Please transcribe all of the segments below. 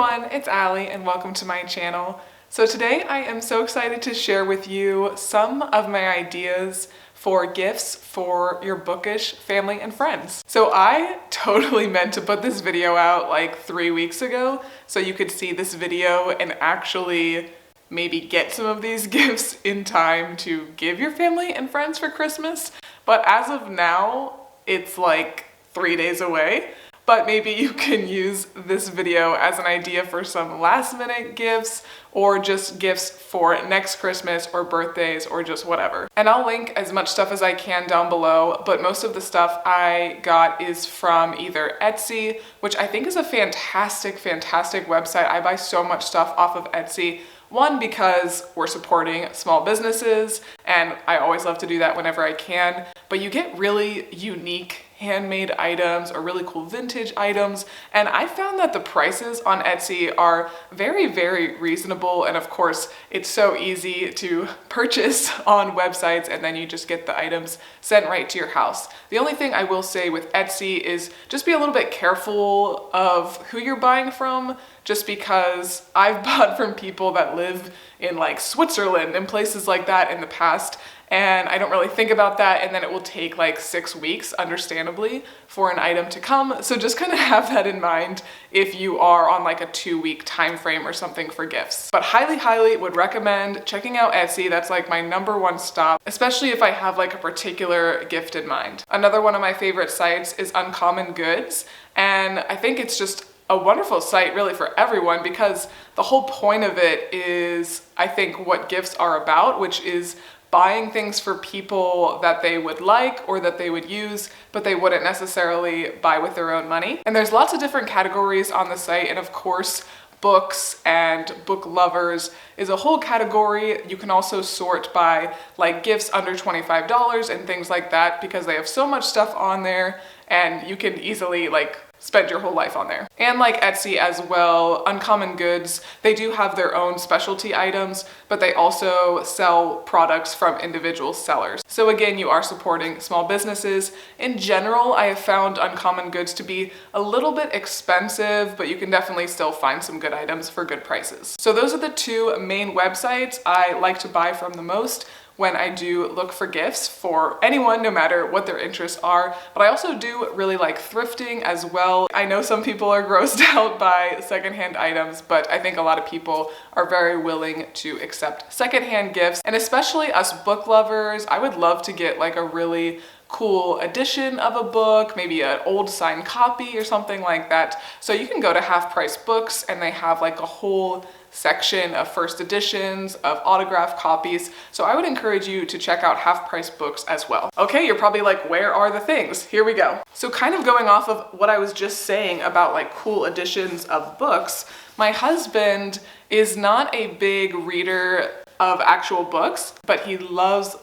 everyone, it's Allie and welcome to my channel. So today I am so excited to share with you some of my ideas for gifts for your bookish family and friends. So I totally meant to put this video out like 3 weeks ago so you could see this video and actually maybe get some of these gifts in time to give your family and friends for Christmas. But as of now, it's like 3 days away. But maybe you can use this video as an idea for some last minute gifts or just gifts for next Christmas or birthdays or just whatever. And I'll link as much stuff as I can down below, but most of the stuff I got is from either Etsy, which I think is a fantastic website. I buy so much stuff off of Etsy. One, because we're supporting small businesses, and I always love to do that whenever I can, but you get really unique handmade items or really cool vintage items, and I found that the prices on Etsy are very reasonable, and of course it's so easy to purchase on websites and then you just get the items sent right to your house. The only thing I will say with Etsy is just be a little bit careful of who you're buying from, just because I've bought from people that live in like Switzerland and places like that in the past, and I don't really think about that, and then it will take like 6 weeks, understandably, for an item to come. So just kind of have that in mind if you are on like a 2-week time frame or something for gifts. But highly would recommend checking out Etsy. That's like my #1 stop, especially if I have like a particular gift in mind. Another one of my favorite sites is Uncommon Goods, and I think it's just a wonderful site really for everyone, because the whole point of it is, I think, what gifts are about, which is buying things for people that they would like or that they would use, but they wouldn't necessarily buy with their own money. And there's lots of different categories on the site, and of course, books and book lovers is a whole category. You can also sort by like gifts under $25 and things like that, because they have so much stuff on there and you can easily like spend your whole life on there. And like Etsy as well, Uncommon Goods, they do have their own specialty items, but they also sell products from individual sellers. So again, you are supporting small businesses. In general, I have found Uncommon Goods to be a little bit expensive, but you can definitely still find some good items for good prices. So those are the two main websites I like to buy from the most when I do look for gifts for anyone, no matter what their interests are. But I also do really like thrifting as well. I know some people are grossed out by secondhand items, but I think a lot of people are very willing to accept secondhand gifts. And especially us book lovers, I would love to get like a really cool edition of a book, maybe an old signed copy or something like that. So you can go to Half Price Books and they have like a whole section of first editions, of autographed copies. So I would encourage you to check out Half Price Books as well. Okay, you're probably like, where are the things? Here we go. So kind of going off of what I was just saying about like cool editions of books, my husband is not a big reader of actual books, but he loves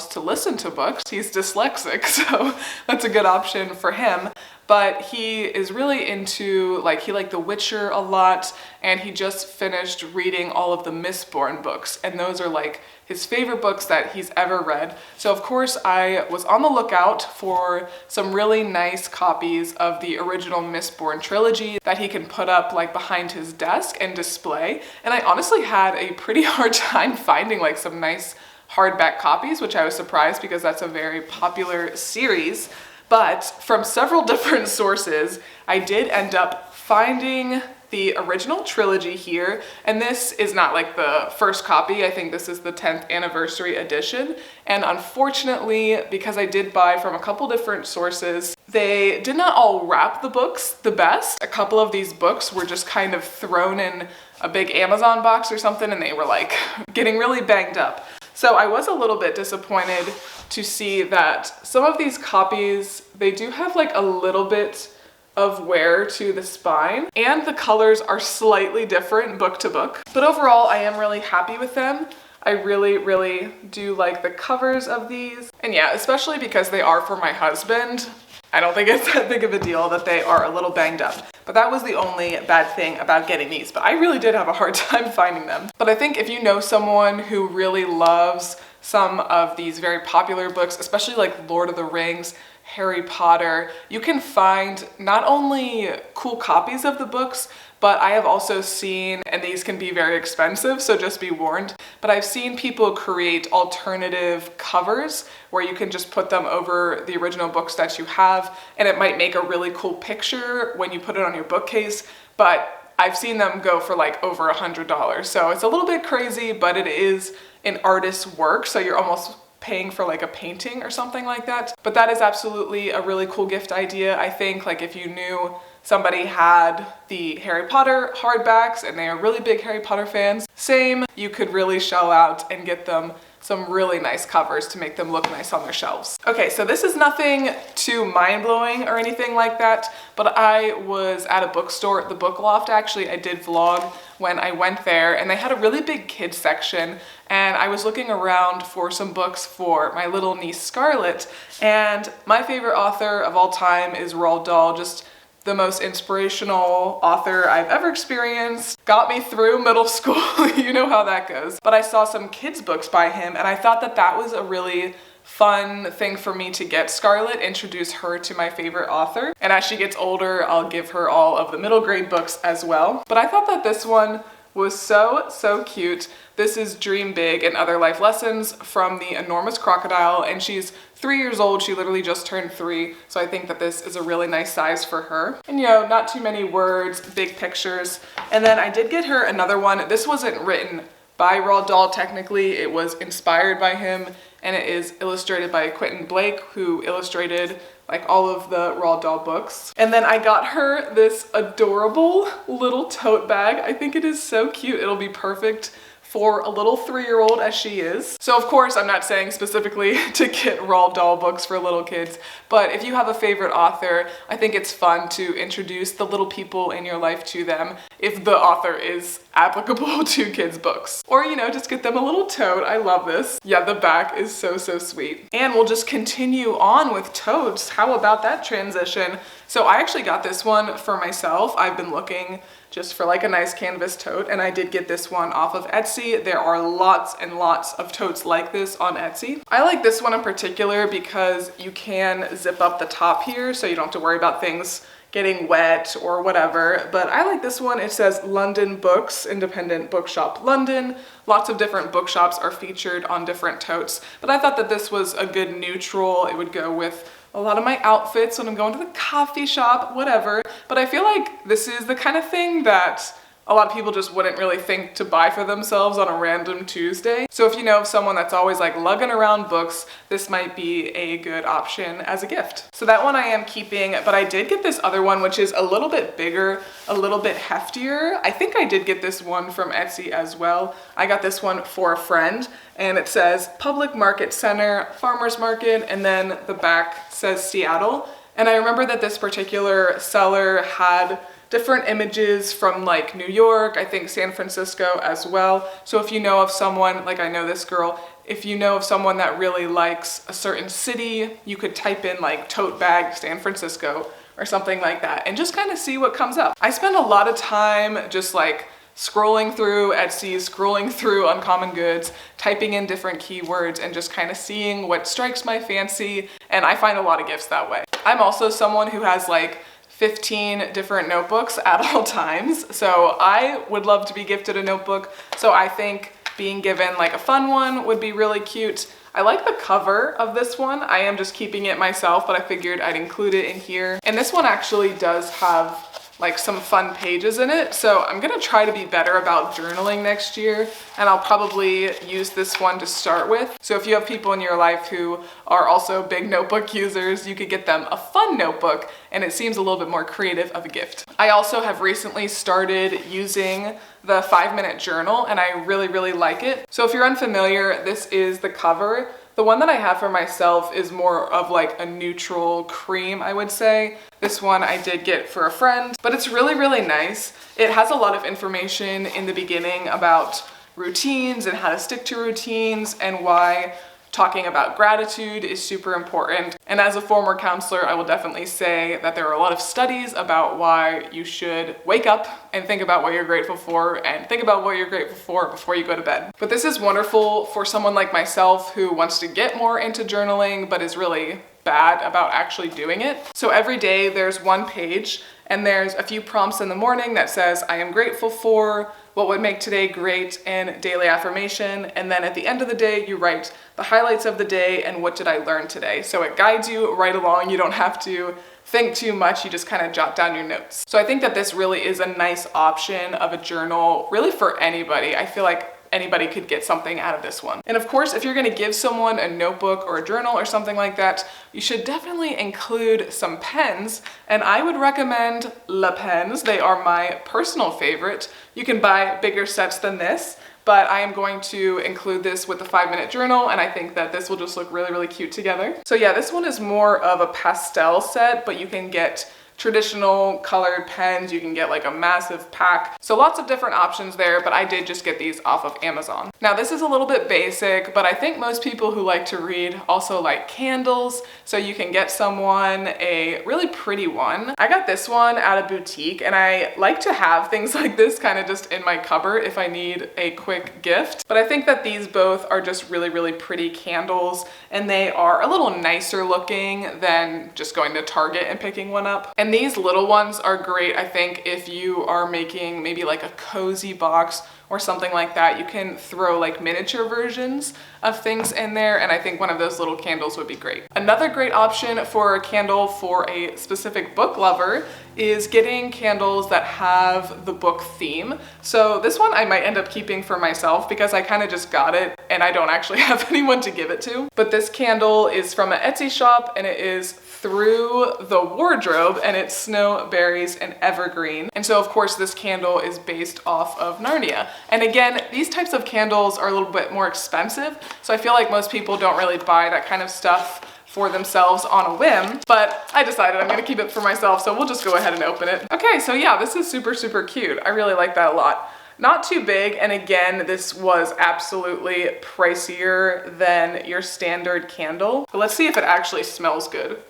to listen to books. He's dyslexic, so that's a good option for him. But he is really into, like, he liked The Witcher a lot, and he just finished reading all of the Mistborn books, and those are like his favorite books that he's ever read. So of course I was on the lookout for some really nice copies of the original Mistborn trilogy that he can put up like behind his desk and display. And I honestly had a pretty hard time finding like some nice hardback copies, which I was surprised because that's a very popular series. But from several different sources, I did end up finding the original trilogy here, and this is not like the first copy. I think this is the 10th anniversary edition, and unfortunately, because I did buy from a couple different sources, they did not all wrap the books the best. A couple of these books were just kind of thrown in a big Amazon box or something, and they were like getting really banged up. So I was a little bit disappointed to see that some of these copies, they do have like a little bit of wear to the spine, and the colors are slightly different book to book. But overall, I am really happy with them. I really do like the covers of these. And yeah, especially because they are for my husband, I don't think it's that big of a deal that they are a little banged up. But that was the only bad thing about getting these. But I really did have a hard time finding them. But I think if you know someone who really loves some of these very popular books, especially like Lord of the Rings, Harry Potter, you can find not only cool copies of the books, but I have also seen, and these can be very expensive, so just be warned, but I've seen people create alternative covers where you can just put them over the original books that you have, and it might make a really cool picture when you put it on your bookcase, but I've seen them go for like over $100. So it's a little bit crazy, but it is an artist's work, so you're almost paying for like a painting or something like that. But that is absolutely a really cool gift idea. I think like if you knew somebody had the Harry Potter hardbacks and they are really big Harry Potter fans, same, you could really shell out and get them some really nice covers to make them look nice on their shelves. Okay, so this is nothing too mind-blowing or anything like that, but I was at a bookstore at the Book Loft. Actually, I did vlog when I went there, and they had a really big kids section, and I was looking around for some books for my little niece Scarlett, and my favorite author of all time is Roald Dahl, just the most inspirational author I've ever experienced. Got me through middle school, you know how that goes. But I saw some kids books by him, and I thought that that was a really fun thing for me to get Scarlett, introduce her to my favorite author. And as she gets older, I'll give her all of the middle grade books as well. But I thought that this one was so cute. This is Dream Big and Other Life Lessons from the Enormous Crocodile, and she's 3 years old. She literally just turned 3, so I think that this is a really nice size for her. And you know, not too many words, big pictures. And then I did get her another one. This wasn't written by Roald Dahl technically, it was inspired by him, and it is illustrated by Quentin Blake, who illustrated like all of the Roald Dahl books. And then I got her this adorable little tote bag. I think it is so cute. It'll be perfect for a little 3-year-old as she is. So of course, I'm not saying specifically to get Roald Dahl books for little kids, but if you have a favorite author, I think it's fun to introduce the little people in your life to them if the author is applicable to kids' books. Or, you know, just get them a little tote. I love this. Yeah, the back is so sweet. And we'll just continue on with totes. How about that transition? So I actually got this one for myself. I've been looking just for like a nice canvas tote, and I did get this one off of Etsy. There are lots and lots of totes like this on Etsy. I like this one in particular because you can zip up the top here so you don't have to worry about things getting wet or whatever, but I like this one. It says London Books, Independent Bookshop London. Lots of different bookshops are featured on different totes, but I thought that this was a good neutral. It would go with a lot of my outfits when I'm going to the coffee shop, whatever. But I feel like this is the kind of thing that a lot of people just wouldn't really think to buy for themselves on a random Tuesday. So if you know of someone that's always like lugging around books, this might be a good option as a gift. So that one I am keeping, but I did get this other one, which is a little bit bigger, a little bit heftier. I think I did get this one from Etsy as well. I got this one for a friend, and it says Public Market Center, Farmers Market, and then the back says Seattle. And I remember that this particular seller had different images from like New York, I think San Francisco as well. So if you know of someone, like I know this girl, if you know of someone that really likes a certain city, you could type in like tote bag San Francisco or something like that and just kind of see what comes up. I spend a lot of time just like scrolling through Etsy, scrolling through Uncommon Goods, typing in different keywords and just kind of seeing what strikes my fancy, and I find a lot of gifts that way. I'm also someone who has like 15 different notebooks at all times, so I would love to be gifted a notebook. So I think being given like a fun one would be really cute. I like the cover of this one. I am just keeping it myself, but I figured I'd include it in here. And this one actually does have like some fun pages in it. So I'm gonna try to be better about journaling next year, and I'll probably use this one to start with. So if you have people in your life who are also big notebook users, you could get them a fun notebook, and it seems a little bit more creative of a gift. I also have recently started using the 5-minute journal, and I really like it. So if you're unfamiliar, this is the cover. The one that I have for myself is more of like a neutral cream, I would say. This one I did get for a friend, but it's really nice. It has a lot of information in the beginning about routines and how to stick to routines and why talking about gratitude is super important. And as a former counselor, I will definitely say that there are a lot of studies about why you should wake up and think about what you're grateful for and think about what you're grateful for before you go to bed. But this is wonderful for someone like myself who wants to get more into journaling but is really bad about actually doing it. So every day there's one page and there's a few prompts in the morning that says, I am grateful for, what would make today great, and daily affirmation. And then at the end of the day, you write the highlights of the day and what did I learn today. So it guides you right along. You don't have to think too much, you just kind of jot down your notes. So I think that this really is a nice option of a journal, really for anybody. I feel like anybody could get something out of this one. And of course, if you're gonna give someone a notebook or a journal or something like that, you should definitely include some pens, and I would recommend Le Pens. They are my personal favorite. You can buy bigger sets than this, but I am going to include this with the 5-minute journal, and I think that this will just look really, really cute together. So yeah, this one is more of a pastel set, but you can get traditional colored pens, you can get like a massive pack. So lots of different options there, but I did just get these off of Amazon. Now this is a little bit basic, but I think most people who like to read also like candles, so you can get someone a really pretty one. I got this one at a boutique, and I like to have things like this kind of just in my cupboard if I need a quick gift. But I think that these both are just really, really pretty candles, and they are a little nicer looking than just going to Target and picking one up. And these little ones are great, I think, if you are making maybe like a cozy box or something like that. You can throw like miniature versions of things in there, and I think one of those little candles would be great. Another great option for a candle for a specific book lover is getting candles that have the book theme. So this one I might end up keeping for myself because I kind of just got it and I don't actually have anyone to give it to. But this candle is from an Etsy shop, and it is Through the Wardrobe, and it's snow, berries, and evergreen. And so of course this candle is based off of Narnia. And again, these types of candles are a little bit more expensive, so I feel like most people don't really buy that kind of stuff for themselves on a whim, but I decided I'm gonna keep it for myself, so we'll just go ahead and open it. Okay, so yeah, this is super, super cute. I really like that a lot. Not too big, and again, this was absolutely pricier than your standard candle. But let's see if it actually smells good.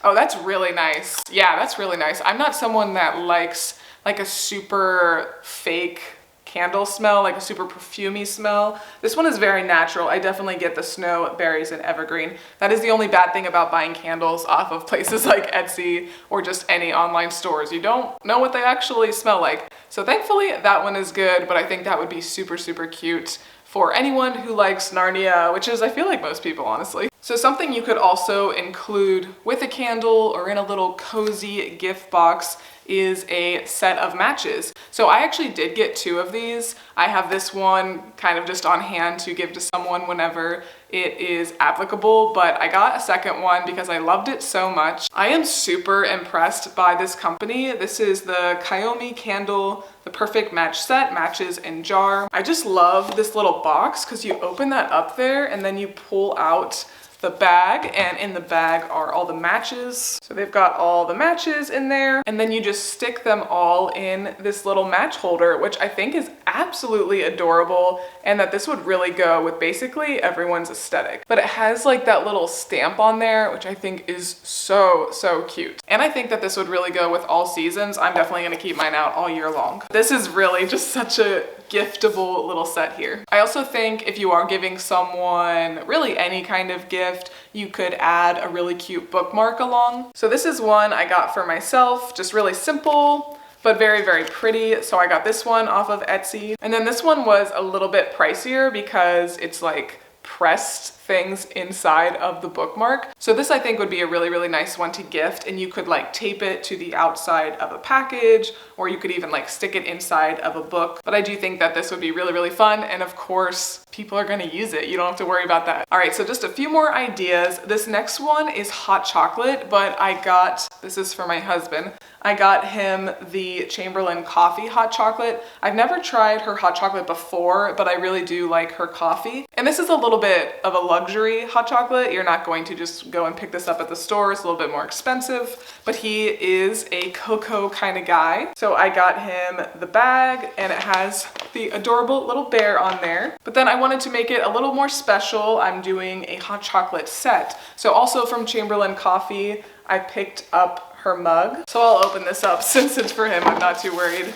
Oh, that's really nice. Yeah, that's really nice. I'm not someone that likes like a super fake candle smell, like a super perfumey smell. This one is very natural. I definitely get the snow, berries, and evergreen. That is the only bad thing about buying candles off of places like Etsy or just any online stores. You don't know what they actually smell like. So thankfully that one is good, but I think that would be super, super cute for anyone who likes Narnia, which is, I feel like, most people, honestly. So something you could also include with a candle or in a little cozy gift box is a set of matches. So I actually did get 2 of these. I have this one kind of just on hand to give to someone whenever it is applicable, but I got a second one because I loved it so much. I am super impressed by this company. This is the Kayomi Candle, the Perfect Match Set, matches in jar. I just love this little box because you open that up there and then you pull out the bag, and in the bag are all the matches. So they've got all the matches in there, and then you just stick them all in this little match holder, which I think is absolutely adorable, and that this would really go with basically everyone's aesthetic. But it has like that little stamp on there, which I think is so, so cute. And I think that this would really go with all seasons. I'm definitely gonna keep mine out all year long. This is really just such a giftable little set here. I also think if you are giving someone really any kind of gift, you could add a really cute bookmark along. So this is one I got for myself, just really simple, but very, very pretty. So I got this one off of Etsy. And then this one was a little bit pricier because it's like pressed things inside of the bookmark. So this I think would be a really, really nice one to gift, and you could like tape it to the outside of a package, or you could even like stick it inside of a book. But I do think that this would be really, really fun, and of course people are going to use it. You don't have to worry about that. All right, so just a few more ideas. This next one is hot chocolate, but this is for my husband. I got him the Chamberlain Coffee hot chocolate. I've never tried her hot chocolate before, but I really do like her coffee. And this is a little bit of a luxury hot chocolate. You're not going to just go and pick this up at the store. It's a little bit more expensive, but he is a cocoa kind of guy. So I got him the bag, and it has the adorable little bear on there. But then I wanted to make it a little more special. I'm doing a hot chocolate set. So also from Chamberlain Coffee, I picked up her mug. So I'll open this up since it's for him. I'm not too worried.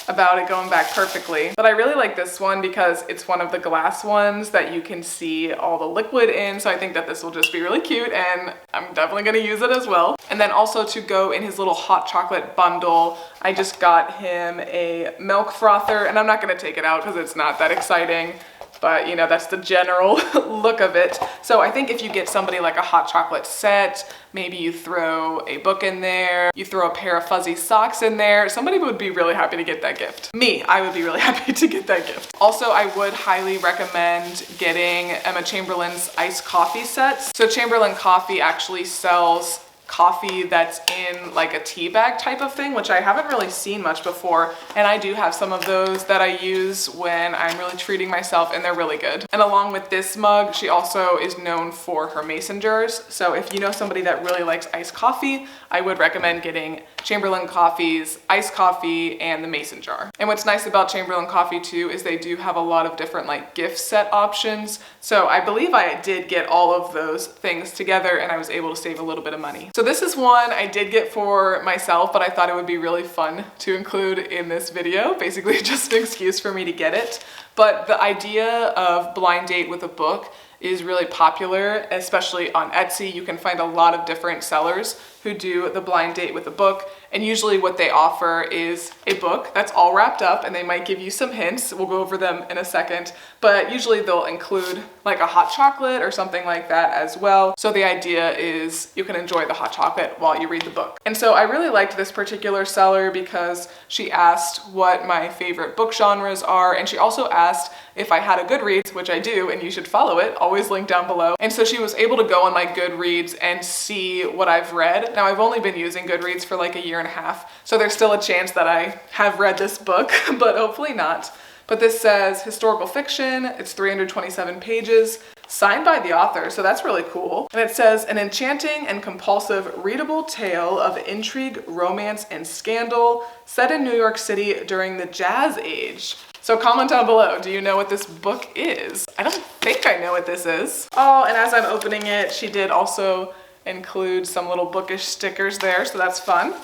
about it going back perfectly. But I really like this one because it's one of the glass ones that you can see all the liquid in. So I think that this will just be really cute and I'm definitely gonna use it as well. And then also to go in his little hot chocolate bundle, I just got him a milk frother, and I'm not gonna take it out because it's not that exciting. But you know, that's the general look of it. So I think if you get somebody like a hot chocolate set, maybe you throw a book in there, you throw a pair of fuzzy socks in there, somebody would be really happy to get that gift. Me, I would be really happy to get that gift. Also, I would highly recommend getting Emma Chamberlain's iced coffee sets. So Chamberlain Coffee actually sells coffee that's in like a tea bag type of thing, which I haven't really seen much before. And I do have some of those that I use when I'm really treating myself, and they're really good. And along with this mug, she also is known for her mason jars. So if you know somebody that really likes iced coffee, I would recommend getting Chamberlain Coffee's iced coffee and the mason jar. And what's nice about Chamberlain Coffee too is they do have a lot of different like gift set options. So I believe I did get all of those things together and I was able to save a little bit of money. So this is one I did get for myself, but I thought it would be really fun to include in this video. Basically just an excuse for me to get it. But the idea of blind date with a book is really popular, especially on Etsy. You can find a lot of different sellers who do the blind date with a book. And usually what they offer is a book that's all wrapped up, and they might give you some hints. We'll go over them in a second, but usually they'll include like a hot chocolate or something like that as well. So the idea is you can enjoy the hot chocolate while you read the book. And so I really liked this particular seller because she asked what my favorite book genres are, and she also asked if I had a Goodreads, which I do, and you should follow it, always linked down below. And so she was able to go on my Goodreads and see what I've read. Now I've only been using Goodreads for like a year and a half, so there's still a chance that I have read this book, but hopefully not. But this says historical fiction, it's 327 pages, signed by the author, so that's really cool. And it says, an enchanting and compulsive readable tale of intrigue, romance, and scandal set in New York City during the Jazz Age. So comment down below, do you know what this book is? I don't think I know what this is. Oh, and as I'm opening it, she did also include some little Bookish stickers there, so that's fun.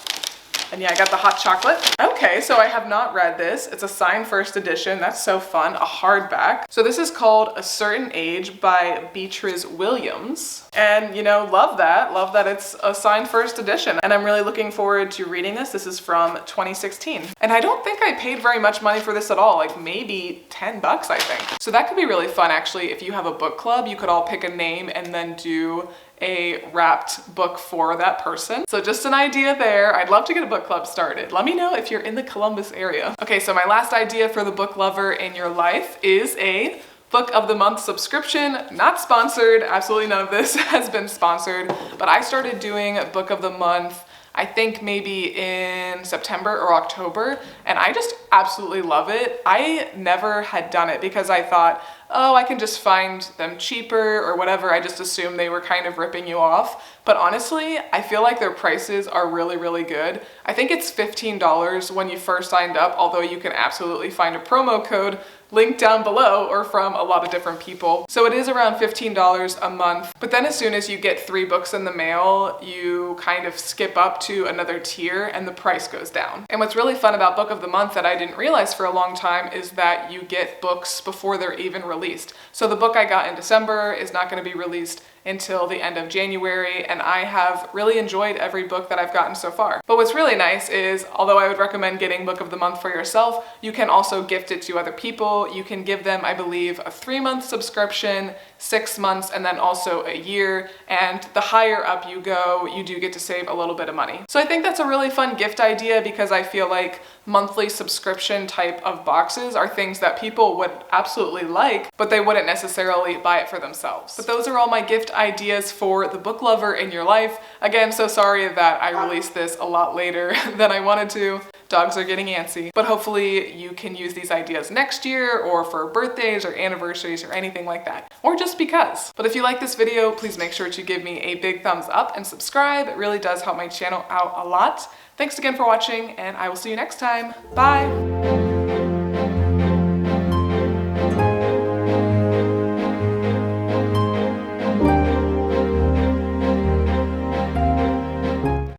And yeah, I got the hot chocolate. Okay, so I have not read this. It's a signed first edition. That's so fun, a hardback. So this is called A Certain Age by Beatrice Williams. And you know, love that it's a signed first edition. And I'm really looking forward to reading this. This is from 2016. And I don't think I paid very much money for this at all, like maybe 10 bucks, I think. So that could be really fun actually. If you have a book club, you could all pick a name and then do a wrapped book for that person. So just an idea there. I'd love to get a book club started. Let me know if you're in the Columbus area. Okay, so my last idea for the book lover in your life is a Book of the Month subscription. Not sponsored, absolutely none of this has been sponsored, but I started doing Book of the Month I think maybe in September or October, and I just absolutely love it. I never had done it because I thought, oh, I can just find them cheaper or whatever. I just assumed they were kind of ripping you off. But honestly, I feel like their prices are really, really good. I think it's $15 when you first signed up, although you can absolutely find a promo code linked down below or from a lot of different people. So it is around $15 a month. But then as soon as you get 3 books in the mail, you kind of skip up to another tier and the price goes down. And what's really fun about Book of the Month that I didn't realize for a long time is that you get books before they're even released. So the book I got in December is not going to be released until the end of January, and I have really enjoyed every book that I've gotten so far. But what's really nice is, although I would recommend getting Book of the Month for yourself, you can also gift it to other people. You can give them, I believe, a 3-month subscription, 6 months, and then also a year. And the higher up you go, you do get to save a little bit of money. So I think that's a really fun gift idea because I feel like monthly subscription type of boxes are things that people would absolutely like, but they wouldn't necessarily buy it for themselves. But those are all my gift ideas for the book lover in your life. Again, so sorry that I released this a lot later than I wanted to. Dogs are getting antsy, but hopefully you can use these ideas next year or for birthdays or anniversaries or anything like that, or just because. But if you like this video, please make sure to give me a big thumbs up and subscribe. It really does help my channel out a lot. Thanks again for watching, and I will see you next time. Bye!